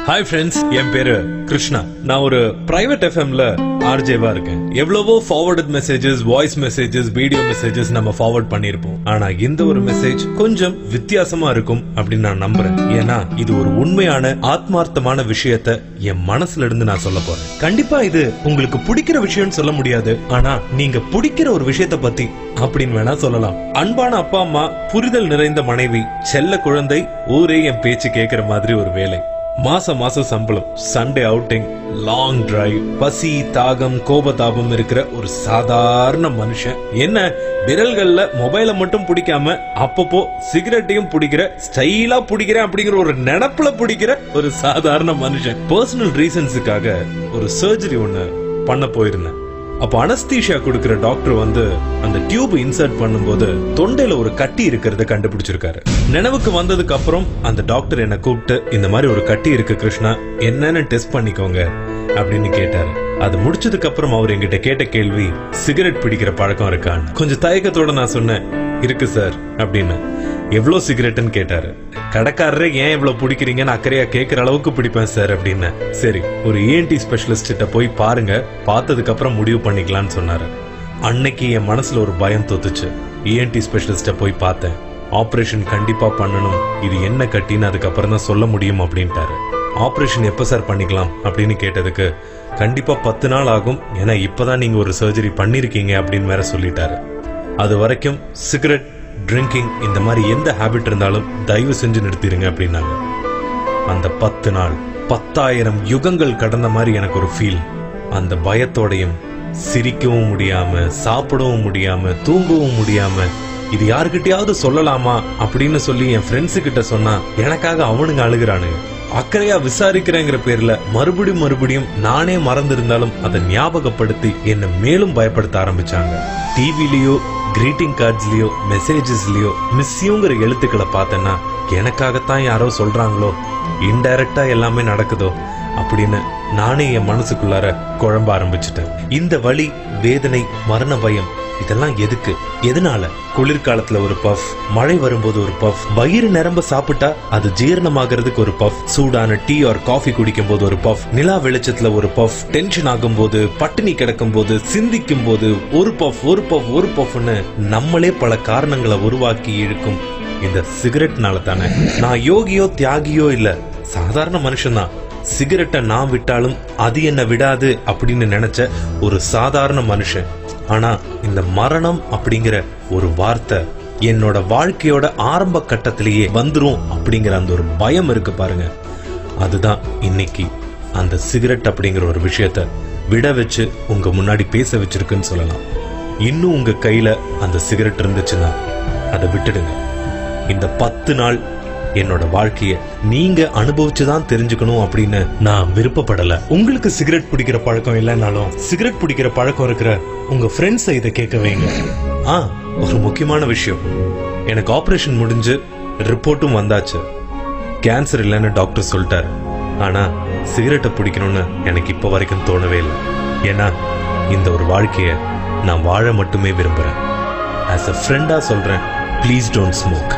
Hi friends, என் பேரு கிருஷ்ணா. நான் ஒரு பிரைவேட் எஃப்எம்ல ஆர்ஜேவா இருக்கேன். எவ்வளவோ forwarded messages, voice messages, video messages நம்ம ஃபார்வர்ட் பண்ணிருப்போம். ஆனா இந்த ஒரு மெசேஜ் கொஞ்சம் வித்தியாசமா இருக்கும் அப்படின்னு நான் நம்புறேன். ஏன்னா இது ஒரு உண்மையான ஆத்மார்த்தமான விஷயத்த என் மனசுல இருந்து நான் சொல்ல போறேன். கண்டிப்பா இது உங்களுக்கு பிடிக்கிற விஷயம்னு சொல்ல முடியாது, ஆனா நீங்க பிடிக்கிற ஒரு விஷயத்த பத்தி அப்படின்னு வேணா சொல்லலாம். அன்பான அப்பா அம்மா, புரிதல் நிறைந்த மனைவி, செல்ல குழந்தை, ஊரே என் பேச்சு கேட்கிற மாதிரி ஒரு வேலை, மாசம் சம்பளம், சண்டே அவுட்டிங், லாங் டிரைவ், பசி, தாகம், கோபதாபம் இருக்கிற ஒரு சாதாரண மனுஷன். என்ன விரல்கள்ல மொபைலை மட்டும் பிடிக்காம அப்பப்போ சிகரெட்டையும் பிடிக்கிற, ஸ்டைலா பிடிக்கிறேன் அப்படிங்கிற ஒரு நினைப்புல பிடிக்கிற ஒரு சாதாரண மனுஷன். பர்சனல் ரீசன்ஸுக்காக ஒரு சர்ஜரி ஒண்ணு பண்ண போயிருந்தேன். அப்ப அனஸ்தீஷியா கொடுக்கிற டாக்டர் வந்து அந்த டியூப் இன்சர்ட் பண்ணும்போது தொண்டையில ஒரு கட்டி இருக்கிறத கண்டுபிடிச்சிருக்காரு. நினைவுக்கு வந்ததுக்கு அப்புறம் அந்த டாக்டர் என்ன கூப்பிட்டு, இந்த மாதிரி ஒரு கட்டி இருக்கு கிருஷ்ணா, என்னன்னு டெஸ்ட் பண்ணிக்கோங்க அப்படின்னு கேட்டாரு. அது முடிச்சதுக்கு அப்புறம் அவர் என்கிட்ட கேட்ட கேள்வி, சிகரெட் பிடிக்கிற பழக்கம் இருக்கான்னு. கொஞ்சம் தயக்கத்தோட நான் சொன்னேன், இருக்கு சார் அப்படின்னு. எவ்வளவு சிகரெட்னு கேட்டாரு. கடைக்காரரே ஏன் இவ்வளவு பிடிக்கிறீங்கன்னு அக்கறையா கேட்கிற அளவுக்கு பிடிப்பேன் சார் அப்படின்னு. சரி, ஒரு ENT ஸ்பெஷலிஸ்ட் கிட்ட போய் பாருங்க, பார்த்ததுக்கு அப்புறம் முடிவு பண்ணிக்கலாம்னு சொன்னாரு. அன்னைக்கு என் மனசுல ஒரு பயம் தோத்துச்சு. ENT ஸ்பெஷலிஸ்ட போய் பார்த்தேன். ஆபரேஷன் கண்டிப்பா பண்ணணும், இது என்ன கட்டின்னு அதுக்கப்புறம் தான் சொல்ல முடியும் அப்படின்ட்டாரு. ஆபரேஷன் எப்ப சார் பண்ணிக்கலாம் அப்படின்னு கேட்டதுக்கு, கண்டிப்பா 10 நாள் ஆகும், ஏன்னா இப்பதான் நீங்க ஒரு சர்ஜரி பண்ணிருக்கீங்க அப்படின்னு வேற சொல்லிட்டாரு. அது வரைக்கும் சிகரெட், ட்ரிங்கிங், இந்த மாதிரி எந்த ஹேபிட் இருந்தாலும் தயவு செஞ்சு நிறுத்திடுங்க அப்படின்னாங்க. அந்த 10 நாள் 10,000 யுகங்கள் கடந்த மாதிரி எனக்கு ஒரு ஃபீல். அந்த பயத்தோடையும் சிரிக்கவும் முடியாம, சாப்பிடவும் முடியாம, தூங்கவும் முடியாம, இது யாருக்கிட்டையாவது சொல்லலாமா அப்படின்னு சொல்லி என் ஃப்ரெண்ட்ஸு கிட்ட சொன்னா எனக்காக அவனுங்க அழுகுறானுங்க. அக்கறையா விசாரிக்கிறேங்கிற பேர்ல மறுபடியும் நானே மறந்திருந்தாலும் அதை ஞாபகப்படுத்தி என்ன மேலும் பயப்படுத்த ஆரம்பிச்சாங்க. டிவிலயோ, கிரீட்டிங் கார்ட்ஸ்லயோ, மெசேஜஸ்லயோ மிஸ்யூங்கிற எழுத்துக்களை பார்த்தேன்னா எனக்காகத்தான் யாரோ சொல்றாங்களோ, இன்டைரக்டா எல்லாமே நடக்குதோ அப்படின்னு நானே என் மனசுக்குள்ளார குழம்ப ஆரம்பிச்சுட்டேன். இந்த வலி, வேதனை, மரண பயம் இதெல்லாம் எதுக்கு, எதனால? குளிர்காலத்துல ஒரு பஃப், மழை வரும்போது ஒரு பஃப், வயிறு நிரம்ப சாப்பிட்டா அது ஜீரணமாகிறதுக்கு ஒரு பஃப், சூடான டீ ஆர் காஃபி குடிக்கும் போது ஒரு பஃப், நிலா வெளிச்சத்துல ஒரு பஃப், டென்ஷன் ஆகும் போது, பட்டினி கிடக்கும் போது, சிந்திக்கும் போது ஒரு பஃப்னு நம்மளே பல காரணங்களை உருவாக்கி இழுக்கும் இந்த சிகரெட்னால தானே. நான் யோகியோ தியாகியோ இல்ல, சாதாரண மனுஷன்தான். சிகரெட்டை நான் விட்டாலும் அது என்ன விடாது அப்படின்னு நினைச்ச ஒரு சாதாரண மனுஷன். ஆனா இந்த மரணம் அப்படிங்கிற ஒரு வார்த்தை என்னோட வாழ்க்கையோட ஆரம்ப கட்டத்திலேயே வந்துரும் அப்படிங்கிற அந்த ஒரு பயம் இருக்கு பாருங்க, அதுதான் இன்னைக்கு அந்த சிகரெட் அப்படிங்கிற ஒரு விஷயத்த விட வச்சு உங்க முன்னாடி பேச வச்சிருக்குன்னு சொல்லலாம். இன்னும் உங்க கையில அந்த சிகரெட் இருந்துச்சுன்னா அதை விட்டுடுங்க. இந்த 10 நாள் என்னோட வாழ்க்கைய நீங்க அனுபவிச்சுதான் தெரிஞ்சுக்கணும் அப்படின்னு நான் விருப்பப்படல. உங்களுக்கு சிகரெட் பிடிக்கிற பழக்கம் இல்லைன்னாலும் சிகரெட் பிடிக்கிற பழக்கம் இருக்கிற உங்க ஃப்ரெண்ட்ஸை இதை கேட்க வைங்க. ஒரு முக்கியமான விஷயம், எனக்கு ஆபரேஷன் முடிஞ்சு ரிப்போர்ட்டும் வந்தாச்சு. கேன்சர் இல்லைன்னு டாக்டர் சொல்லிட்டாரு. ஆனா சிகரெட்டை பிடிக்கணும்னு எனக்கு இப்ப வரைக்கும் தோணவே இல்லை. ஏன்னா இந்த ஒரு வாழ்க்கைய நான் வாழ மட்டுமே விரும்புறேன். ஆஸ் அ ஃப்ரெண்டா சொல்றேன், ப்ளீஸ் டோன்ட் ஸ்மோக்.